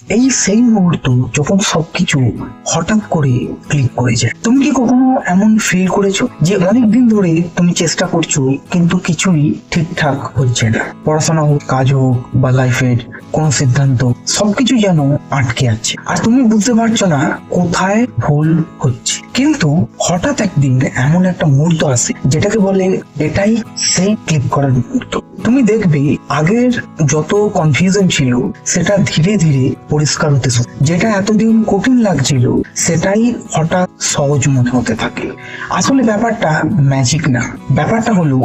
এই সেই মুহূর্ত যখন সবকিছু হঠাৎ করে ক্লিক করে যায়। তুমি কি কখনো এমন ফিল করেছো যে অনেকদিন ধরে তুমি চেষ্টা করছো কিন্তু কিছুই ঠিকঠাক হচ্ছে না? পড়াশোনা হোক, কাজ হোক বা লাইফের কোন সিদ্ধান্ত, সবকিছু যেন আটকে আছে আর তুমি বুঝতে পারছো না কোথায় ভুল হচ্ছে। কিন্তু হঠাৎ একদিন এমন একটা মুহূর্ত আসে যেটাকে বলে এটাই সেই ক্লিক করার মুহূর্ত। তুমি দেখবে আগের যত কনফিউশন ছিল সেটা ধীরে ধীরে পরিষ্কার হতে শুরু। যেটা এতদিন কঠিন লাগছিল সেটাই হঠাৎ সহজ মনে হতে থাকে। আসলে ব্যাপারটা ম্যাজিক না, ব্যাপারটা হলো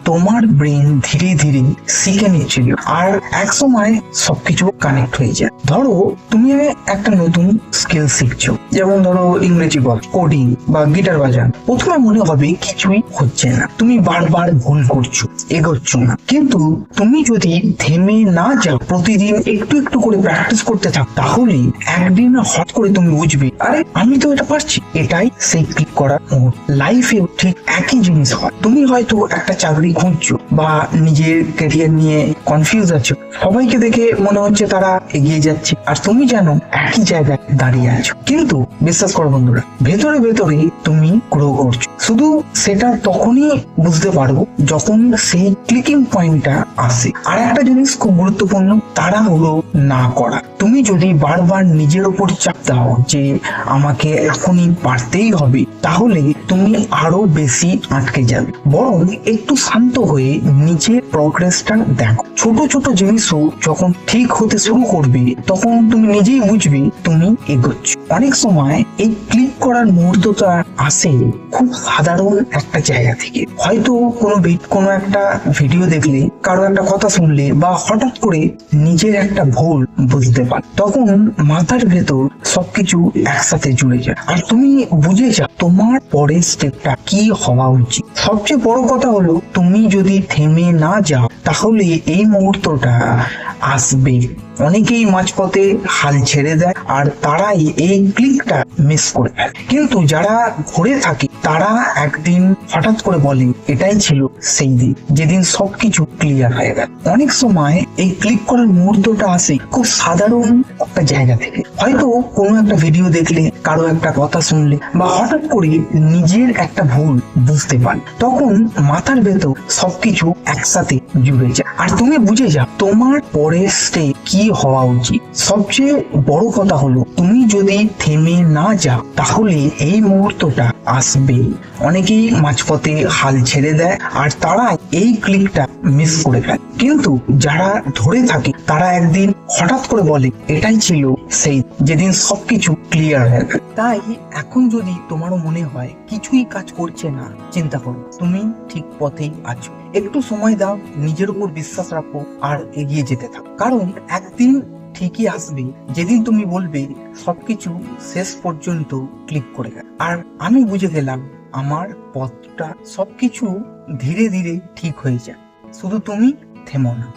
তোমার ব্রেন ধীরে ধীরে শিখে নিচ্ছিল আর এক সময় সবকিছু কানেক্ট হয়ে যায়। ধরো তুমি একটা নতুন স্কিল শিখছো, যেমন ধরো ইংরেজি বল, কোডিং বা গিটার বাজানো। প্রথমে মনে হবে কিছুই হচ্ছে না, তুমি বারবার ভুল করছো, এগোচ্ছ না। কিন্তু তুমি যদি থেমে না যাও, প্রতিদিন একটু একটু করে প্র্যাকটিস করতে থাকো, তাহলে একদিন হঠাৎ করে তুমি বুঝবে আরে আমি তো এটা পারছি। এটাই সেই ক্লিক করার মুহূর্ত। লাইফে ঠিক একই জিনিস হয়। তুমি হয়তো একটা চাকরি খুঁজছো বা নিজের ক্যারিয়ার নিয়ে কনফিউজ আছো, সবাইকে দেখে মনে হচ্ছে তারা এগিয়ে যাচ্ছে আর তুমি জানো একই জায়গায় দাঁড়িয়ে আছো। কিন্তু বিশ্বাস করো বন্ধুরা, ভেতরে ভেতরে তুমি গ্রো করছো। শুধু সেটা তখনই বুঝতে পারবো যখন সেই ক্লিকিং পয়েন্টটা আসে। আর একটা জিনিস খুব গুরুত্বপূর্ণ, তাড়াহুড়ো না করা। তুমি যদি বারবার নিজের উপর চাপ দাও যে আমাকে এখনই পারতেই হবে, তাহলে তুমি আরো বেশি আটকে যাবে। বরং একটু শান্ত হয়ে নিজের প্রগ্রেসটা দেখো। ছোট ছোট জিনিসও যখন ঠিক হতে শুরু করবে তখন তুমি নিজেই বুঝবে তুমি এগোচ্ছ। অনেক সময় এই ক্লিক করার মুহূর্তটা আসে খুব সাধারণ একটা জায়গা থেকে। হয়তো কোনো একটা ভিডিও দেখলে, কারো একটা কথা শুনলে বা হঠাৎ করে নিজের একটা ভুল বুঝতে পার, তখন মাথার ভেতর সবকিছু একসাথে জুড়ে যায় আর তুমি বুঝে যাও তোমার পরের স্টেপটা কি হওয়া উচিত। সবচেয়ে বড় কথা হলো তুমি যদি থেমে না যাও তাহলে এই মুহূর্তটা আসবে। অনেকেই মাঝপথে হাল ছেড়ে দেয় আর তারাই এই ক্লিকটা মিস করে ফেলে। কিন্তু যারা ঘুরে থাকে তারা একদিন হঠাৎ করে বলে এটাই ছিল সেই দিন যেদিন সবকিছু ক্লিয়ার হয়ে গেল। অনেক সময় এই ক্লিক করার মুহূর্তটা আসে খুব সাধারণ একটা জায়গা থেকে। হয়তো কোনো একটা ভিডিও দেখলে, কারো একটা কথা শুনলে বা হঠাৎ করে নিজের একটা ভুল বুঝতে পার, তখন মাথার ভেতর সবকিছু একসাথে জুড়ে যায় আর তুমি বুঝে যাও তোমার পরের স্টেপ কি হওয়া উচিত। সবচেয়ে বড় কথা হলো তুমি যদি থেমে না যাও তাহলে এই মুহূর্তটা আসবে। অনেকেই মাঝপথে হাল ছেড়ে দেয় আর তারা এই ক্লিকটা মিস করে ফেলে। কিন্তু যারা ধরে থাকে তারা একদিন হঠাৎ করে বলে এটাই ছিল সেই যেদিন সবকিছু ক্লিয়ার হয়ে গেল। তাই এখন যদি তোমারও মনে হয় কিছুই কাজ করছে না, চিন্তা করো তুমি ঠিক পথেই আছো। একটু সময় দাও, নিজের উপর বিশ্বাস রাখো আর এগিয়ে যেতে থাকো। কারণ একদিন ঠিকই আসবে যেদিন তুমি বলবে সবকিছু শেষ পর্যন্ত ক্লিক করে গেল আর আমি বুঝে গেলাম আমার পথটা। সবকিছু ধীরে ধীরে ঠিক হয়ে যায়, শুধু তুমি থেমো না।